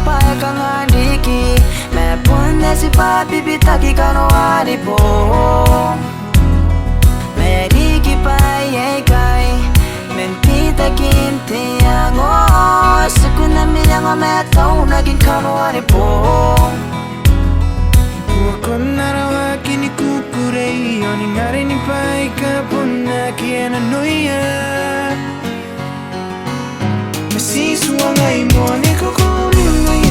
paya kangandiki me punne si papi bitaki kano aripo me riki paya kai mentita kinti ango sukuna miyango me tau naging kano aripo Wakonara wa kini kukurei Oni ngare ni pai ka puna kiena noia Masisu wa ngai mo ni kokori ngai